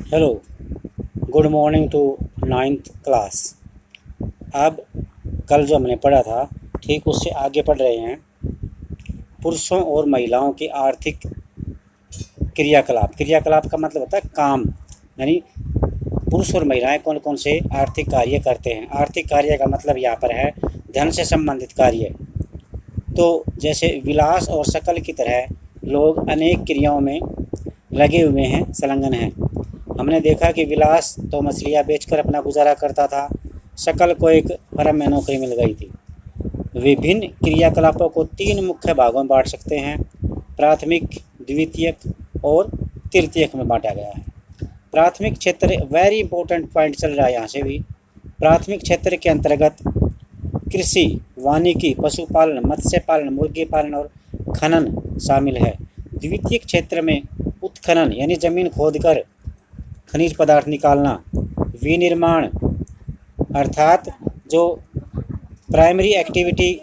Hello, good morning to ninth class. अब कल जो हमने पढ़ा था, ठीक उससे आगे पढ़ रहे हैं। पुरुषों और महिलाओं के आर्थिक क्रियाकलाप। क्रियाकलाप का मतलब होता है काम, यानी पुरुष और महिलाएं कौन कौन से आर्थिक कार्य करते हैं। आर्थिक कार्य का मतलब यहाँ पर है धन से संबंधित कार्य। तो जैसे विलास और शकल की तरह लोग अनेक क्रियाओं में लगे हुए हैं, संलग्न हैं। हमने देखा कि विलास तो मछलियाँ बेचकर अपना गुजारा करता था, शकल को एक फर्म में नौकरी मिल गई थी। विभिन्न क्रियाकलापों को तीन मुख्य भागों में बांट सकते हैं, प्राथमिक, द्वितीयक और तृतीयक में बांटा गया है। प्राथमिक क्षेत्र, वेरी इंपॉर्टेंट पॉइंट चल रहा है यहाँ से भी। प्राथमिक क्षेत्र के अंतर्गत कृषि, वानिकी, पशुपालन, मत्स्य पालन, मुर्गी पालन और खनन शामिल है। द्वितीयक क्षेत्र में उत्खनन यानी जमीन खोदकर खनिज पदार्थ निकालना, विनिर्माण अर्थात जो प्राइमरी एक्टिविटी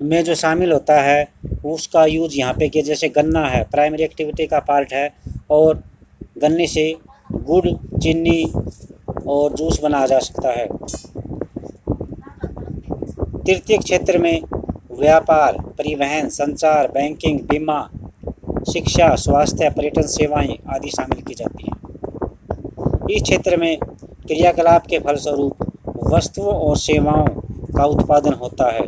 में जो शामिल होता है उसका यूज यहाँ पे किया। जैसे गन्ना है, प्राइमरी एक्टिविटी का पार्ट है, और गन्ने से गुड़, चीनी और जूस बनाया जा सकता है। तृतीय क्षेत्र में व्यापार, परिवहन, संचार, बैंकिंग, बीमा, शिक्षा, स्वास्थ्य, पर्यटन सेवाएं आदि शामिल की जाती हैं। इस क्षेत्र में क्रियाकलाप के फलस्वरूप वस्तुओं और सेवाओं का उत्पादन होता है।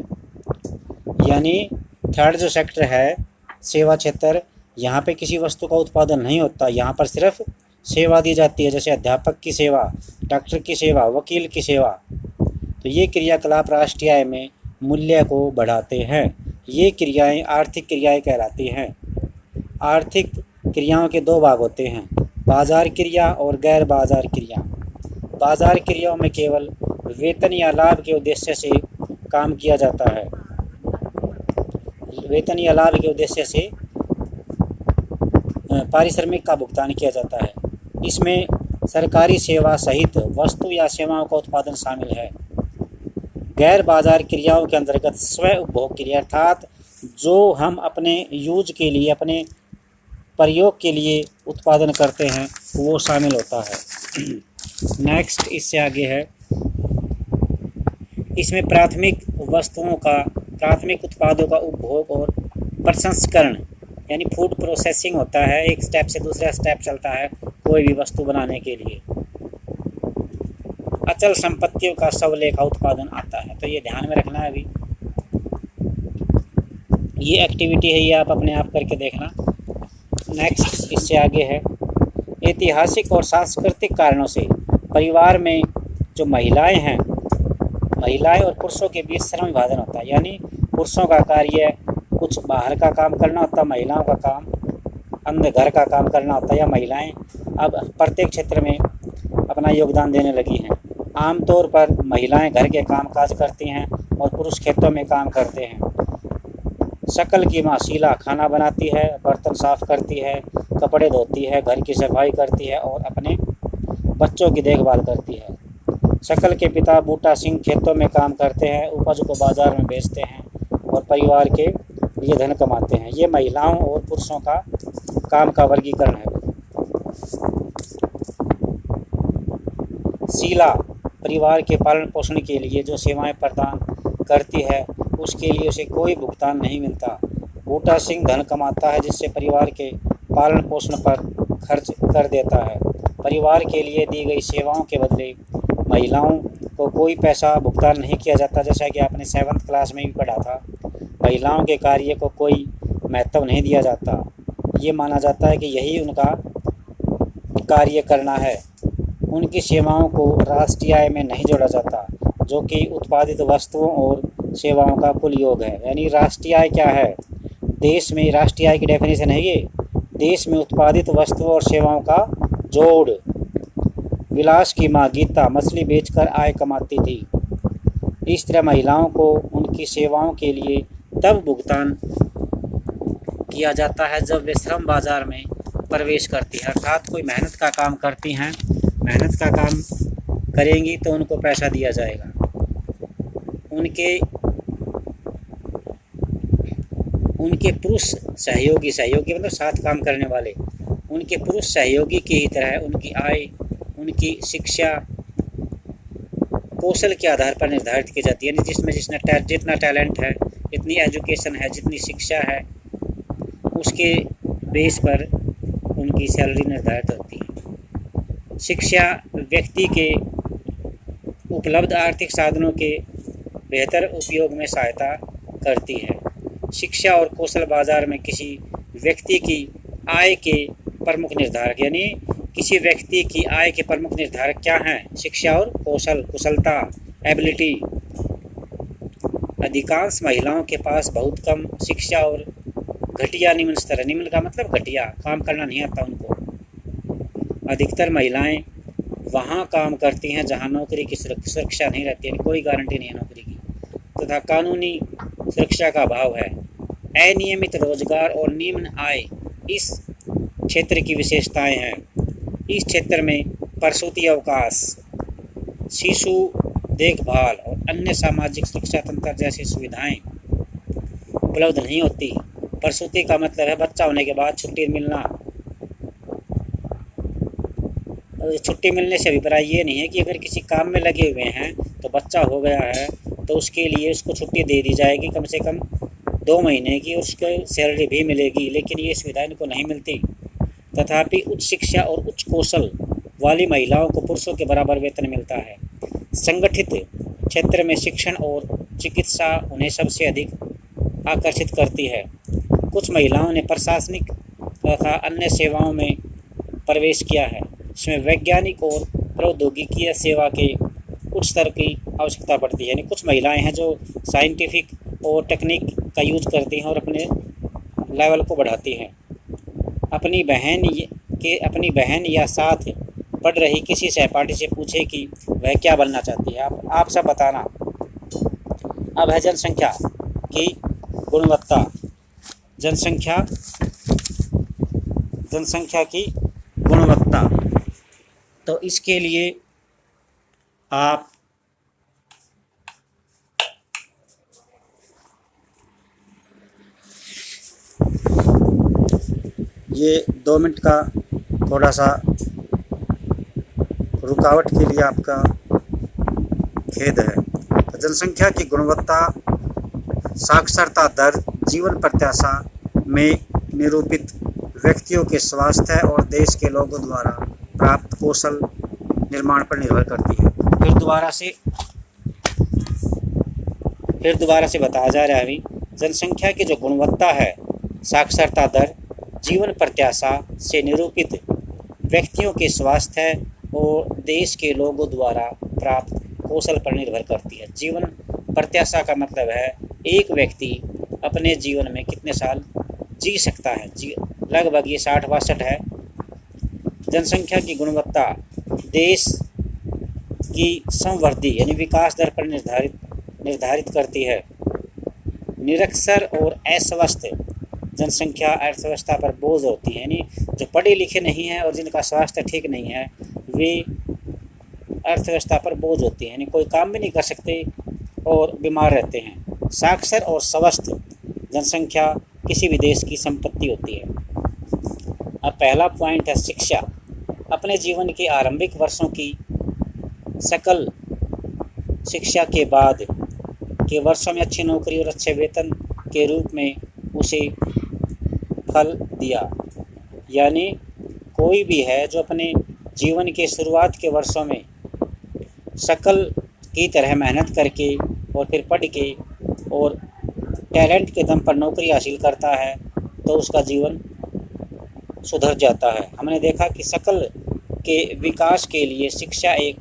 यानी थर्ड जो सेक्टर है, सेवा क्षेत्र, यहाँ पे किसी वस्तु का उत्पादन नहीं होता, यहाँ पर सिर्फ सेवा दी जाती है। जैसे अध्यापक की सेवा, डॉक्टर की सेवा, वकील की सेवा। तो ये क्रियाकलाप राष्ट्रीय आय में मूल्य को बढ़ाते हैं। ये क्रियाएं आर्थिक क्रियाएं कहलाती हैं। आर्थिक क्रियाओं के दो भाग होते हैं, बाजार क्रिया और गैर बाजार क्रिया। बाजार क्रियाओं में केवल वेतन या लाभ के उद्देश्य से काम किया जाता है। वेतन या लाभ के उद्देश्य से पारिश्रमिक का भुगतान किया जाता है। इसमें सरकारी सेवा सहित वस्तु या सेवाओं का उत्पादन शामिल है। गैर बाजार क्रियाओं के अंतर्गत स्व उपभोग क्रिया, अर्थात जो हम अपने यूज के लिए, अपने प्रयोग के लिए उत्पादन करते हैं, वो शामिल होता है। नेक्स्ट इससे आगे है, इसमें प्राथमिक वस्तुओं का, प्राथमिक उत्पादों का उपभोग और प्रसंस्करण यानी फूड प्रोसेसिंग होता है। एक स्टेप से दूसरा स्टेप चलता है कोई भी वस्तु बनाने के लिए। अचल संपत्तियों का सवलेखा उत्पादन आता है। तो ये ध्यान में रखना है। अभी ये एक्टिविटी है, ये आप अपने आप करके देखना। नेक्स्ट इससे आगे है, ऐतिहासिक और सांस्कृतिक कारणों से परिवार में जो महिलाएं हैं, महिलाएं और पुरुषों के बीच श्रम विभाजन होता है। यानी पुरुषों का कार्य कुछ बाहर का काम करना होता है, महिलाओं का काम अंदर घर का काम करना होता है। या महिलाएं अब प्रत्येक क्षेत्र में अपना योगदान देने लगी हैं। आमतौर पर महिलाएं घर के काम काज करती हैं और पुरुष खेतों में काम करते हैं। शकल की माँ शीला खाना बनाती है, बर्तन साफ करती है, कपड़े धोती है, घर की सफाई करती है और अपने बच्चों की देखभाल करती है। शकल के पिता बूटा सिंह खेतों में काम करते हैं, उपज को बाजार में बेचते हैं और परिवार के लिए धन कमाते हैं। ये महिलाओं और पुरुषों का काम का वर्गीकरण है। शीला परिवार के पालन पोषण के लिए जो सेवाएं प्रदान करती है, उसके लिए उसे कोई भुगतान नहीं मिलता। बूटा सिंह धन कमाता है जिससे परिवार के पालन पोषण पर खर्च कर देता है। परिवार के लिए दी गई सेवाओं के बदले महिलाओं को कोई पैसा भुगतान नहीं किया जाता। जैसा कि आपने 7th क्लास में भी पढ़ा था, महिलाओं के कार्य को कोई महत्व नहीं दिया जाता। ये माना जाता है कि यही उनका कार्य करना है। उनकी सेवाओं को राष्ट्रीय आय में नहीं जोड़ा जाता, जो कि उत्पादित वस्तुओं और सेवाओं का कुल योग है। यानी राष्ट्रीय आय क्या है? देश में राष्ट्रीय आय की डेफिनेशन है ये, देश में उत्पादित वस्तुओं और सेवाओं का जोड़। विलास की माँ गीता मछली बेचकर आय कमाती थी। इस तरह महिलाओं को उनकी सेवाओं के लिए तब भुगतान किया जाता है जब वे श्रम बाजार में प्रवेश करती हैं, अर्थात कोई मेहनत का काम करती हैं, मेहनत का काम करेंगी तो उनको पैसा दिया जाएगा। उनके पुरुष सहयोगी, सहयोगी मतलब साथ काम करने वाले, उनके पुरुष सहयोगी की ही तरह उनकी आय, उनकी शिक्षा कौशल के आधार पर निर्धारित की जाती है। यानी जिसमें जितना टैलेंट है, जितनी एजुकेशन है, जितनी शिक्षा है, उसके बेस पर उनकी सैलरी निर्धारित होती है। शिक्षा व्यक्ति के उपलब्ध आर्थिक साधनों के बेहतर उपयोग में सहायता करती है। शिक्षा और कौशल बाजार में किसी व्यक्ति की आय के प्रमुख निर्धारक, यानी किसी व्यक्ति की आय के प्रमुख निर्धारक क्या हैं? शिक्षा और कौशल, कुशलता, एबिलिटी। अधिकांश महिलाओं के पास बहुत कम शिक्षा और घटिया निम्न स्तर है। निम्न का मतलब घटिया, काम करना नहीं आता उनको। अधिकतर महिलाएं वहाँ काम करती हैं जहाँ नौकरी की सुरक्षा नहीं रहती है, कोई गारंटी नहीं है नौकरी की, तथा कानूनी सुरक्षा का अभाव है। अनियमित रोजगार और निम्न आय इस क्षेत्र की विशेषताएं हैं। इस क्षेत्र में प्रसूति अवकाश, शिशु देखभाल और अन्य सामाजिक सुरक्षा तंत्र जैसी सुविधाएं उपलब्ध नहीं होती। प्रसूति का मतलब है बच्चा होने के बाद छुट्टी मिलना। छुट्टी मिलने से अभिप्राय ये नहीं है कि अगर किसी काम में लगे हुए हैं तो बच्चा हो गया है तो उसके लिए उसको छुट्टी दे दी जाएगी कम से कम 2 महीने की, उसको सैलरी भी मिलेगी, लेकिन ये सुविधा इनको नहीं मिलती। तथापि उच्च शिक्षा और उच्च कौशल वाली महिलाओं को पुरुषों के बराबर वेतन मिलता है। संगठित क्षेत्र में शिक्षण और चिकित्सा उन्हें सबसे अधिक आकर्षित करती है। कुछ महिलाओं ने प्रशासनिक तथा अन्य सेवाओं में प्रवेश किया है, इसमें वैज्ञानिक और प्रौद्योगिकीय सेवा के उच्च स्तर की आवश्यकता पड़ती है। यानी कुछ महिलाएं हैं जो साइंटिफिक और टेक्निक का यूज करती हैं और अपने लेवल को बढ़ाती हैं। अपनी बहन या साथ पढ़ रही किसी सहपाठी से पूछे कि वह क्या बनना चाहती है। आप सब बताना। अब है जनसंख्या की गुणवत्ता। जनसंख्या की गुणवत्ता। तो इसके लिए आप ये 2 मिनट का थोड़ा सा रुकावट के लिए आपका खेद है। तो जनसंख्या की गुणवत्ता साक्षरता दर, जीवन प्रत्याशा में निरूपित व्यक्तियों के स्वास्थ्य और देश के लोगों द्वारा प्राप्त कौशल निर्माण पर निर्भर करती है। फिर दोबारा से बताया जा रहा है अभी। जनसंख्या की जो गुणवत्ता है, साक्षरता दर, जीवन प्रत्याशा से निरूपित व्यक्तियों के स्वास्थ्य और देश के लोगों द्वारा प्राप्त कौशल पर निर्भर करती है। जीवन प्रत्याशा का मतलब है एक व्यक्ति अपने जीवन में कितने साल जी सकता है। लगभग ये 60-62 है। जनसंख्या की गुणवत्ता देश की संवृद्धि यानी विकास दर पर निर्धारित करती है। निरक्षर और अस्वस्थ जनसंख्या अर्थव्यवस्था पर बोझ होती है। यानी जो पढ़े लिखे नहीं हैं और जिनका स्वास्थ्य ठीक नहीं है वे अर्थव्यवस्था पर बोझ होती हैं, यानी कोई काम भी नहीं कर सकते और बीमार रहते हैं। साक्षर और स्वस्थ जनसंख्या किसी भी देश की संपत्ति होती है। अब पहला पॉइंट है शिक्षा। अपने जीवन के आरंभिक वर्षों की सकल शिक्षा के बाद के वर्षों में अच्छी नौकरी और अच्छे वेतन के रूप में उसे फल दिया। यानी कोई भी है जो अपने जीवन के शुरुआत के वर्षों में शकल की तरह मेहनत करके और फिर पढ़ के और टैलेंट के दम पर नौकरी हासिल करता है तो उसका जीवन सुधर जाता है। हमने देखा कि शकल के विकास के लिए शिक्षा एक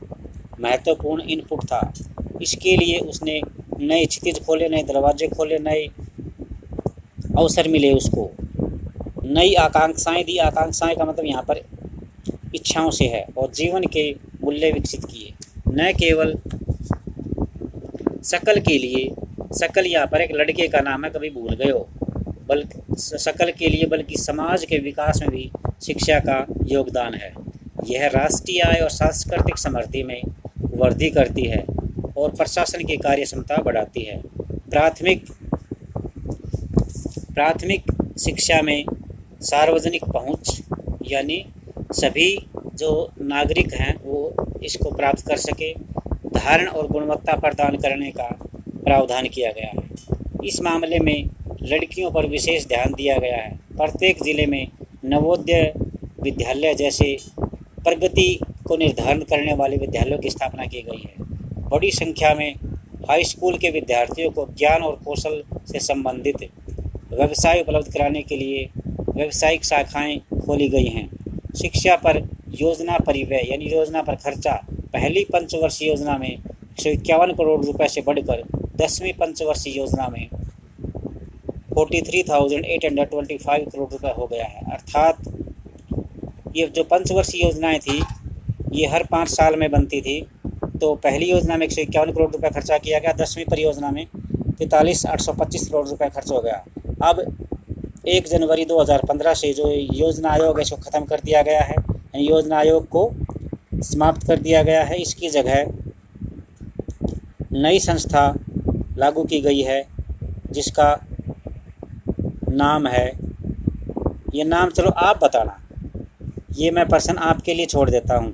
महत्वपूर्ण इनपुट था। इसके लिए उसने नए क्षितिज खोले, नए दरवाजे खोले, नए अवसर मिले, उसको नई आकांक्षाएं दी। आकांक्षाएं का मतलब यहाँ पर इच्छाओं से है। और जीवन के मूल्य विकसित किए। न केवल शकल के लिए, शकल यहाँ पर एक लड़के का नाम है, कभी भूल गए हो, बल्कि शकल के लिए बल्कि समाज के विकास में भी शिक्षा का योगदान है। यह राष्ट्रीय आय और सांस्कृतिक समृद्धि में वृद्धि करती है और प्रशासन की कार्य क्षमता बढ़ाती है। प्राथमिक शिक्षा में सार्वजनिक पहुंच यानी सभी जो नागरिक हैं वो इसको प्राप्त कर सके, धारण और गुणवत्ता प्रदान करने का प्रावधान किया गया है। इस मामले में लड़कियों पर विशेष ध्यान दिया गया है। प्रत्येक जिले में नवोदय विद्यालय जैसे प्रगति को निर्धारण करने वाले विद्यालयों की स्थापना की गई है। बड़ी संख्या में हाई स्कूल के विद्यार्थियों को ज्ञान और कौशल से संबंधित व्यवसाय उपलब्ध कराने के लिए व्यावसायिक शाखाएं खोली गई हैं। शिक्षा पर योजना परिव्यय यानी योजना पर खर्चा पहली पंचवर्षीय योजना में 151 करोड़ रुपए से बढ़कर 10वीं पंचवर्षीय योजना में 43,825 करोड़ रुपए हो गया है। अर्थात ये जो पंचवर्षीय योजनाएं थी ये हर 5 साल में बनती थी। तो पहली योजना में 151 करोड़ रुपए खर्चा किया गया, 10वीं परियोजना में 43,825 करोड़ रुपए खर्च हो गया। अब 1 जनवरी 2015 से जो योजना आयोग है इसको ख़त्म कर दिया गया है, योजना आयोग को समाप्त कर दिया गया है। इसकी जगह नई संस्था लागू की गई है जिसका नाम है, ये नाम चलो आप बताना, ये मैं प्रश्न आपके लिए छोड़ देता हूँ।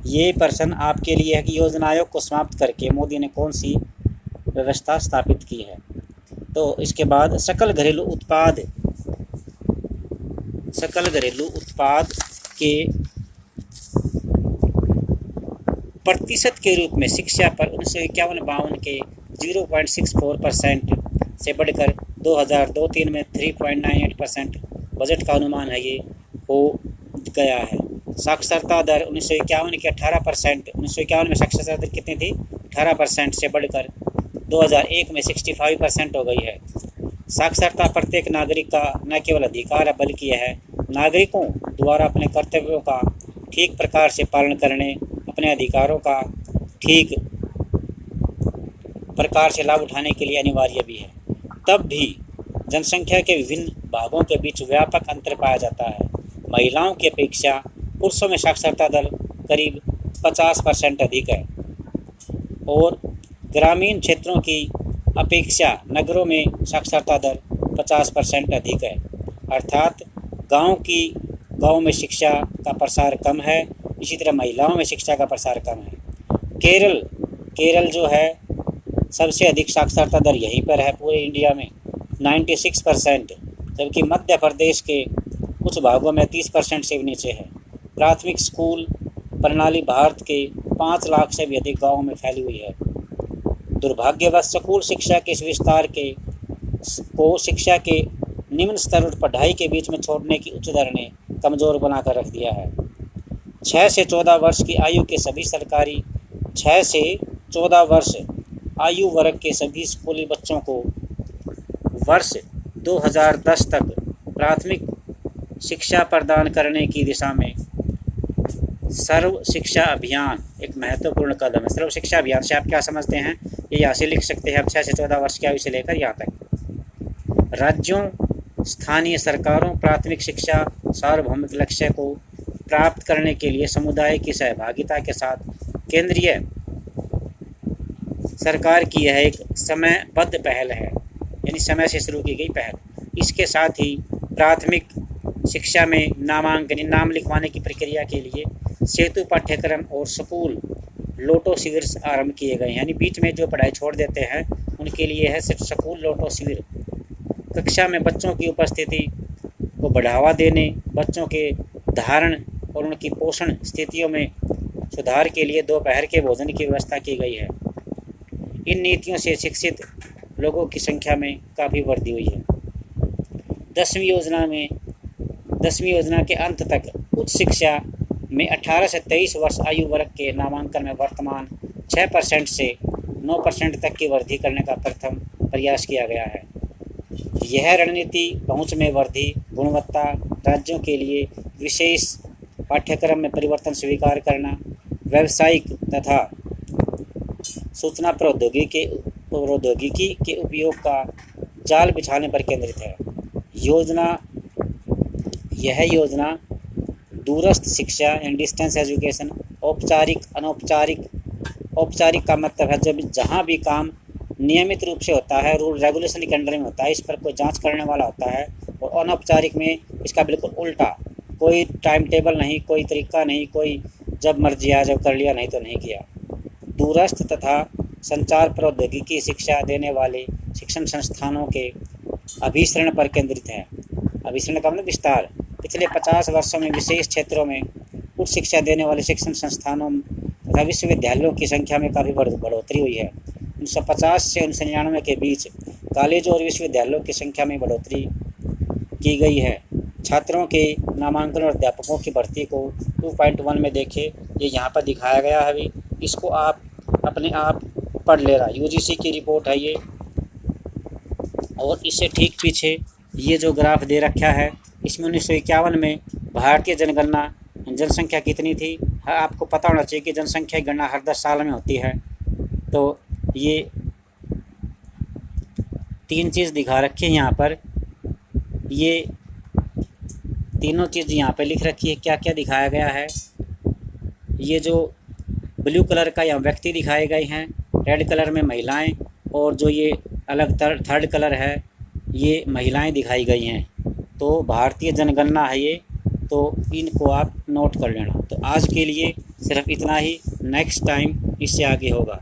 ये प्रश्न आपके लिए है कि योजना आयोग को समाप्त करके मोदी ने कौन सी व्यवस्था स्थापित की है। तो इसके बाद सकल घरेलू उत्पाद के प्रतिशत के रूप में शिक्षा पर 1951-52 के 0.64% से बढ़कर 2002-03 में 3.98% बजट का अनुमान है ये हो गया है। साक्षरता दर 1951 के 18%, 1951 में साक्षरता दर कितनी थी 18% से बढ़कर 2001 में 65% हो गई है। साक्षरता प्रत्येक नागरिक का न केवल अधिकार है बल्कि यह नागरिकों द्वारा अपने कर्तव्यों का ठीक प्रकार से पालन करने, अपने अधिकारों का ठीक प्रकार से लाभ उठाने के लिए अनिवार्य भी है। तब भी जनसंख्या के विभिन्न भागों के बीच व्यापक अंतर पाया जाता है। महिलाओं की अपेक्षा पुरुषों में साक्षरता दर करीब 50% अधिक है और ग्रामीण क्षेत्रों की अपेक्षा नगरों में साक्षरता दर 50% अधिक है। अर्थात गांव में शिक्षा का प्रसार कम है, इसी तरह महिलाओं में शिक्षा का प्रसार कम है। केरल जो है सबसे अधिक साक्षरता दर यहीं पर है पूरे इंडिया में 96%, जबकि मध्य प्रदेश के कुछ भागों में 30% से भी नीचे है। प्राथमिक स्कूल प्रणाली भारत के 5 लाख से भी अधिक गाँवों में फैली हुई है। दुर्भाग्यवश स्कूल शिक्षा के इस विस्तार को शिक्षा के निम्न स्तर और पढ़ाई के बीच में छोड़ने की उच्च दर ने कमज़ोर बनाकर रख दिया है। 6 से 14 वर्ष की आयु के सभी सरकारी 6 से 14 वर्ष आयु वर्ग के सभी स्कूली बच्चों को वर्ष 2010 तक प्राथमिक शिक्षा प्रदान करने की दिशा में सर्व शिक्षा अभियान एक महत्वपूर्ण कदम है। सर्व शिक्षा अभियान से आप क्या समझते हैं, ये यहाँ से लिख सकते हैं आप 6 से 14 वर्ष की आयु से लेकर यहाँ तक। राज्यों, स्थानीय सरकारों प्राथमिक शिक्षा सार्वभौमिक लक्ष्य को प्राप्त करने के लिए समुदाय की सहभागिता के साथ केंद्रीय सरकार की यह एक समयबद्ध पहल है, यानी समय से शुरू की गई पहल। इसके साथ ही प्राथमिक शिक्षा में नाम लिखवाने की प्रक्रिया के लिए सेतु पाठ्यक्रम और स्कूल लोटो शिविर आरंभ किए गए हैं, यानी बीच में जो पढ़ाई छोड़ देते हैं उनके लिए है स्कूल लोटो शिविर। कक्षा में बच्चों की उपस्थिति को बढ़ावा देने, बच्चों के धारण और उनकी पोषण स्थितियों में सुधार के लिए दोपहर के भोजन की व्यवस्था की गई है। इन नीतियों से शिक्षित लोगों की संख्या में काफ़ी वृद्धि हुई है। 10वीं योजना के अंत तक उच्च शिक्षा में 18 से 23 वर्ष आयु वर्ग के नामांकन में वर्तमान 6% से 9% तक की वृद्धि करने का प्रथम प्रयास किया गया है। यह रणनीति पहुंच में वृद्धि, गुणवत्ता, राज्यों के लिए विशेष पाठ्यक्रम में परिवर्तन स्वीकार करना, व्यावसायिक तथा सूचना प्रौद्योगिकी के उपयोग का जाल बिछाने पर केंद्रित है। यह योजना दूरस्थ शिक्षा एंड डिस्टेंस एजुकेशन, औपचारिक, अनौपचारिक, औपचारिक का मतलब है जब जहाँ भी काम नियमित रूप से होता है, रूल रेगुलेशन के अंडर में होता है, इस पर कोई जांच करने वाला होता है, और अनौपचारिक में इसका बिल्कुल उल्टा, कोई टाइम टेबल नहीं, कोई तरीका नहीं, कोई जब मर्जी आया जब कर लिया, नहीं तो नहीं किया। दूरस्थ तथा संचार प्रौद्योगिकी शिक्षा देने वाले शिक्षण संस्थानों के अभिसरण पर केंद्रित है। अभिसरण का मतलब विस्तार। पिछले 50 वर्षों में विशेष क्षेत्रों में उच्च शिक्षा देने वाले शिक्षण संस्थानों तथा विश्वविद्यालयों की संख्या में काफ़ी बढ़ोतरी हुई है। 1950 से 1999 के बीच कॉलेजों और विश्वविद्यालयों की संख्या में बढ़ोतरी की गई है। छात्रों के नामांकन और अध्यापकों की भर्ती को 2.1 में देखें, ये यहाँ पर दिखाया गया है। अभी इसको आप अपने आप पढ़ ले रहा, यूजीसी की रिपोर्ट है ये। और इससे ठीक पीछे ये जो ग्राफ दे रखा है, इसमें 1951 में भारतीय जनसंख्या कितनी थी। हाँ, आपको पता होना चाहिए कि जनसंख्या की गणना हर 10 साल में होती है। तो ये 3 चीज़ दिखा रखी है यहाँ पर, ये तीनों चीज़ यहाँ पे लिख रखी है। क्या क्या दिखाया गया है, ये जो ब्लू कलर का यहाँ व्यक्ति दिखाए गए हैं, रेड कलर में महिलाएं, और जो ये अलग थर्ड कलर है ये महिलाएं दिखाई गई हैं। तो भारतीय जनगणना है ये, तो इनको आप नोट कर लेना। तो आज के लिए सिर्फ इतना ही, नेक्स्ट टाइम इससे आगे होगा।